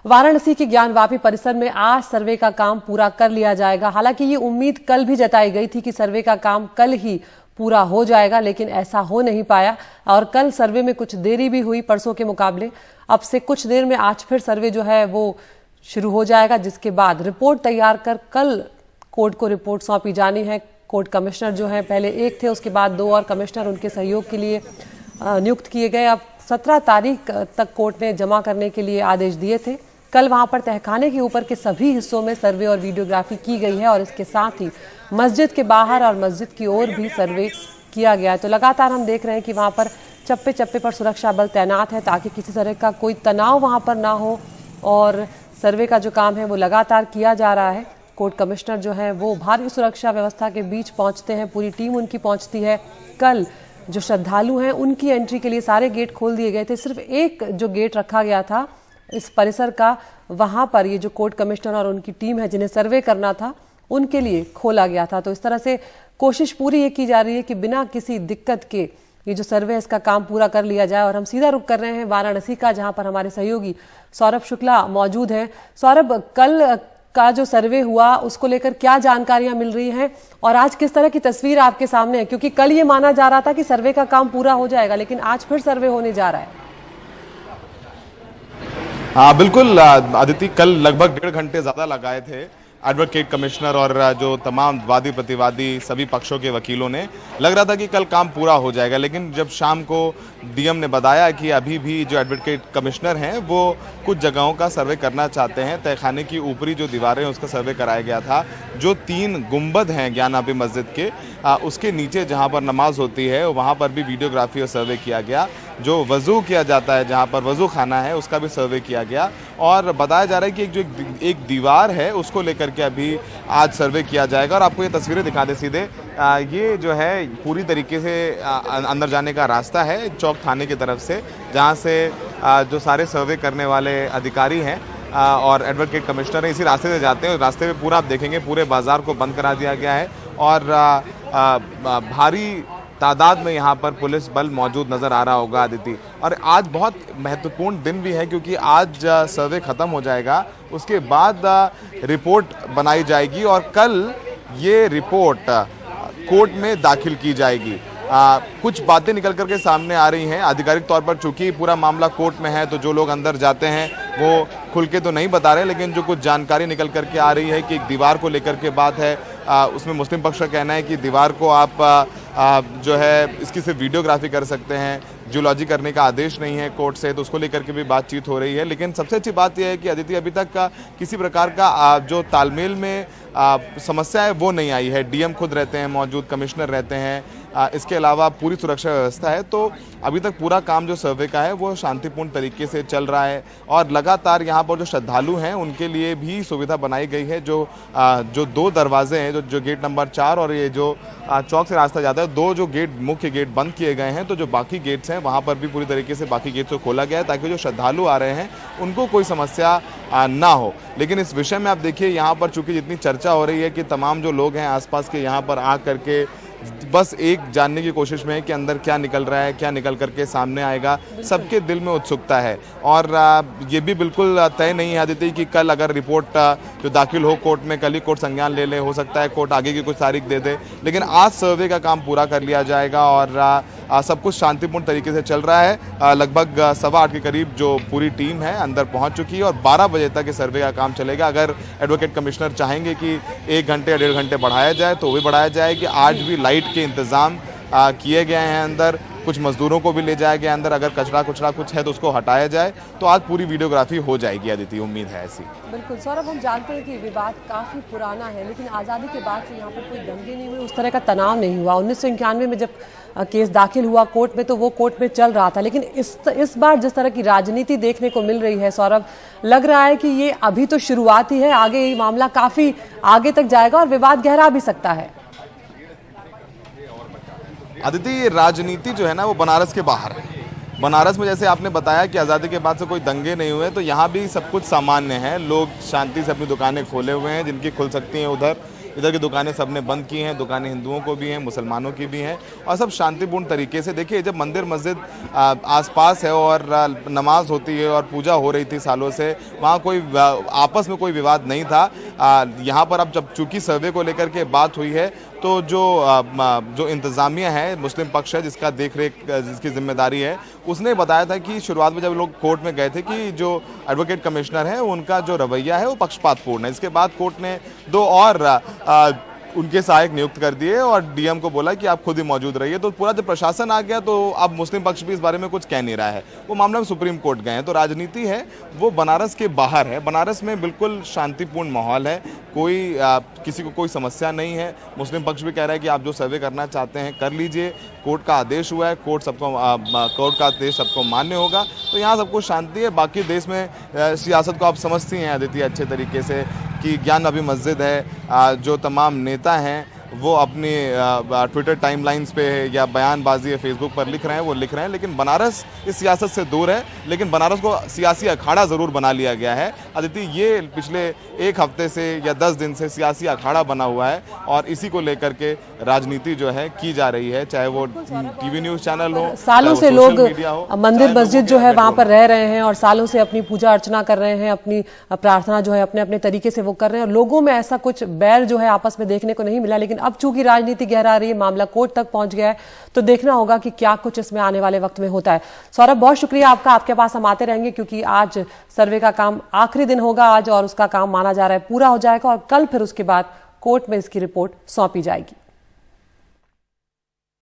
वाराणसी के ज्ञानवापी परिसर में आज सर्वे का काम पूरा कर लिया जाएगा। हालांकि ये उम्मीद कल भी जताई गई थी कि सर्वे का काम कल ही पूरा हो जाएगा, लेकिन ऐसा हो नहीं पाया और कल सर्वे में कुछ देरी भी हुई परसों के मुकाबले। अब से कुछ देर में आज फिर सर्वे जो है वो शुरू हो जाएगा, जिसके बाद रिपोर्ट तैयार कर कल कोर्ट को रिपोर्ट सौंपी जानी है। कोर्ट कमिश्नर जो है पहले एक थे, उसके बाद 2 और कमिश्नर उनके सहयोग के लिए नियुक्त किए गए। अब 17 तारीख तक कोर्ट ने जमा करने के लिए आदेश दिए थे। कल वहां पर तहखाने के ऊपर के सभी हिस्सों में सर्वे और वीडियोग्राफी की गई है और इसके साथ ही मस्जिद के बाहर और मस्जिद की ओर भी सर्वे किया गया है। तो लगातार हम देख रहे हैं कि वहां पर चप्पे चप्पे पर सुरक्षा बल तैनात है ताकि किसी तरह का कोई तनाव वहां पर ना हो और सर्वे का जो काम है वो लगातार किया जा रहा है। कोर्ट कमिश्नर जो है वो भारी सुरक्षा व्यवस्था के बीच पहुंचते हैं, पूरी टीम उनकी पहुंचती है। कल जो श्रद्धालु हैं उनकी एंट्री के लिए सारे गेट खोल दिए गए थे। सिर्फ एक जो गेट रखा गया था इस परिसर का, वहां पर ये जो कोर्ट कमिश्नर और उनकी टीम है जिन्हें सर्वे करना था उनके लिए खोला गया था। तो इस तरह से कोशिश पूरी ये की जा रही है कि बिना किसी दिक्कत के ये जो सर्वे है इसका काम पूरा कर लिया जाए। और हम सीधा रुख कर रहे हैं वाराणसी का, जहां पर हमारे सहयोगी सौरभ शुक्ला मौजूद हैं। सौरभ, कल का जो सर्वे हुआ उसको लेकर क्या जानकारियां मिल रही हैं और आज किस तरह की तस्वीर आपके सामने है? क्योंकि कल ये माना जा रहा था कि सर्वे का काम पूरा हो जाएगा, लेकिन आज फिर सर्वे होने जा रहा है। हाँ बिल्कुल अदिति, कल लगभग 1.5 घंटे ज्यादा लगाए थे एडवोकेट कमिश्नर और जो तमाम वादी प्रतिवादी सभी पक्षों के वकीलों ने। लग रहा था कि कल काम पूरा हो जाएगा, लेकिन जब शाम को डीएम ने बताया कि अभी भी जो एडवोकेट कमिश्नर हैं वो कुछ जगहों का सर्वे करना चाहते हैं। तहखाने की ऊपरी जो दीवारें हैं उसका सर्वे कराया गया था। जो 3 गुंबद हैं ज्ञानवापी मस्जिद के, उसके नीचे जहाँ पर नमाज होती है वहाँ पर भी वीडियोग्राफी और सर्वे किया गया। जो वज़ू किया जाता है, जहाँ पर वज़ू खाना है, उसका भी सर्वे किया गया। और बताया जा रहा है कि एक दीवार है उसको लेकर के अभी आज सर्वे किया जाएगा। और आपको ये तस्वीरें दिखा दे सीधे, ये जो है पूरी तरीके से अंदर जाने का रास्ता है चौक थाने की तरफ से, जहाँ से जो सारे सर्वे करने वाले अधिकारी हैं और एडवोकेट कमिश्नर हैं इसी रास्ते से जाते हैं। रास्ते में पूरा आप देखेंगे पूरे बाजार को बंद करा दिया गया है और भारी तादाद में यहाँ पर पुलिस बल मौजूद नजर आ रहा होगा अदिति। और आज बहुत महत्वपूर्ण दिन भी है क्योंकि आज सर्वे खत्म हो जाएगा, उसके बाद रिपोर्ट बनाई जाएगी और कल ये रिपोर्ट कोर्ट में दाखिल की जाएगी। कुछ बातें निकल करके सामने आ रही हैं आधिकारिक तौर पर, चूंकि पूरा मामला कोर्ट में है तो जो लोग अंदर जाते हैं वो खुल के तो नहीं बता रहे, लेकिन जो कुछ जानकारी निकल करके आ रही है कि एक दीवार को लेकर के बात है। उसमें मुस्लिम पक्ष का कहना है कि दीवार को आप जो है इसकी सिर्फ वीडियोग्राफी कर सकते हैं, जियोलॉजी करने का आदेश नहीं है कोर्ट से, तो उसको लेकर के भी बातचीत हो रही है। लेकिन सबसे अच्छी बात यह है कि अदिति अभी तक का किसी प्रकार का जो तालमेल में समस्या है वो नहीं आई है। डीएम खुद रहते हैं मौजूद, कमिश्नर रहते हैं, इसके अलावा पूरी सुरक्षा व्यवस्था है। तो अभी तक पूरा काम जो सर्वे का है वो शांतिपूर्ण तरीके से चल रहा है और लगातार यहाँ पर जो श्रद्धालु हैं उनके लिए भी सुविधा बनाई गई है। जो 2 दरवाजे हैं, जो गेट नंबर 4 और ये जो चौक से रास्ता जाता है, 2 जो गेट मुख्य गेट बंद किए गए हैं, तो जो बाकी गेट्स हैं वहाँ पर भी पूरी तरीके से बाकी गेट्स को खोला गया है ताकि जो श्रद्धालु आ रहे हैं उनको कोई समस्या ना हो। लेकिन इस विषय में आप देखिए यहाँ पर चूंकि जितनी चर्चा हो रही है कि तमाम जो लोग हैं आसपास के यहाँ पर आ करके बस एक जानने की कोशिश में है कि अंदर क्या निकल रहा है, क्या निकल करके सामने आएगा, सबके दिल में उत्सुकता है। और ये भी बिल्कुल तय नहीं है आदित्य कि कल अगर रिपोर्ट जो दाखिल हो कोर्ट में, कल ही कोर्ट संज्ञान ले ले, हो सकता है कोर्ट आगे की कुछ तारीख दे दे, लेकिन आज सर्वे का काम पूरा कर लिया जाएगा और सब कुछ शांतिपूर्ण तरीके से चल रहा है। लगभग 8:15 के करीब जो पूरी टीम है अंदर पहुंच चुकी है और 12 बजे तक इस सर्वे का काम चलेगा। अगर एडवोकेट कमिश्नर चाहेंगे कि 1 घंटे या 1.5 घंटे बढ़ाया जाए तो वो भी बढ़ाया जाएगी। आज भी लाइट के इंतजाम किए गए हैं अंदर, कुछ मजदूरों को भी ले जाया गया अंदर, अगर कचरा कुछ है तो उसको हटाया जाए तो आज पूरी वीडियोग्राफी हो जाएगी अदिति, उम्मीद है ऐसी। बिल्कुल सौरभ, हम जानते हैं कि विवाद काफी पुराना है, लेकिन आज़ादी के बाद से यहाँ पर कोई दंगे नहीं हुए, उस तरह का तनाव नहीं हुआ। 1991 में जब केस दाखिल हुआ कोर्ट में तो वो कोर्ट में चल रहा था, लेकिन इस बार जिस तरह की राजनीति देखने को मिल रही है सौरभ, लग रहा है कि ये अभी तो शुरुआत ही है, आगे ये मामला काफी आगे तक जाएगा और विवाद गहरा भी सकता है। अदिति, राजनीति जो है ना वो बनारस के बाहर है। बनारस में जैसे आपने बताया कि आज़ादी के बाद से कोई दंगे नहीं हुए, तो यहाँ भी सब कुछ सामान्य है। लोग शांति से अपनी दुकानें खोले हुए हैं, जिनकी खुल सकती हैं उधर, इधर की दुकानें सबने बंद की हैं, दुकानें हिंदुओं को भी हैं, मुसलमानों की भी हैं, और सब शांतिपूर्ण तरीके से। देखिए, जब मंदिर मस्जिद आसपास है और नमाज होती है और पूजा हो रही थी सालों से, वहाँ कोई आपस में कोई विवाद नहीं था। यहाँ पर अब जब चूंकि सर्वे को लेकर के बात हुई है, तो जो इंतज़ामिया है, मुस्लिम पक्ष है जिसका देखरेख जिसकी जिम्मेदारी है, उसने बताया था कि शुरुआत में जब लोग कोर्ट में गए थे कि जो एडवोकेट कमिश्नर है उनका जो रवैया है वो पक्षपातपूर्ण है। इसके बाद कोर्ट ने 2 और उनके सहायक नियुक्त कर दिए और डीएम को बोला कि आप खुद ही मौजूद रहिए। तो पूरा जब प्रशासन आ गया तो अब मुस्लिम पक्ष भी इस बारे में कुछ कह नहीं रहा है, वो मामला में सुप्रीम कोर्ट गए हैं। तो राजनीति है वो बनारस के बाहर है, बनारस में बिल्कुल शांतिपूर्ण माहौल है, कोई किसी को कोई समस्या नहीं है। मुस्लिम पक्ष भी कह रहा है कि आप जो सर्वे करना चाहते हैं कर लीजिए, कोर्ट का आदेश हुआ है, कोर्ट का आदेश सबको मान्य होगा, तो यहाँ सब कुछ शांति है। बाकी देश में सियासत को आप समझती हैं अदिति अच्छे तरीके से कि ज्ञान अभी मस्जिद है, जो तमाम नेता हैं वो अपनी ट्विटर टाइमलाइंस पे या बयानबाजी है फेसबुक पर लिख रहे हैं, वो लिख रहे हैं, लेकिन बनारस इस सियासत से दूर है। लेकिन बनारस को सियासी अखाड़ा ज़रूर बना लिया गया है अदिति, ये पिछले 1 हफ्ते से या 10 दिन से सियासी अखाड़ा बना हुआ है और इसी को लेकर के राजनीति जो है की जा रही है, चाहे वो टीवी न्यूज़ चैनल हो, सालों से लोग मंदिर मस्जिद जो है वहां पर रह रहे हैं और सालों से अपनी पूजा अर्चना कर रहे हैं, अपनी प्रार्थना जो है अपने अपने तरीके से वो कर रहे हैं और लोगों में ऐसा कुछ बैर जो है आपस में देखने को नहीं मिला। लेकिन अब चूंकि राजनीति गहरा रही है, मामला कोर्ट तक पहुंच गया है, तो देखना होगा कि क्या कुछ इसमें आने वाले वक्त में होता है। सौरभ, बहुत शुक्रिया आपका, आपके पास हम आते रहेंगे क्योंकि आज सर्वे का काम आखिरी दिन होगा आज और उसका काम माना जा रहा है पूरा हो जाएगा और कल फिर उसके बाद कोर्ट में इसकी रिपोर्ट सौंपी जाएगी।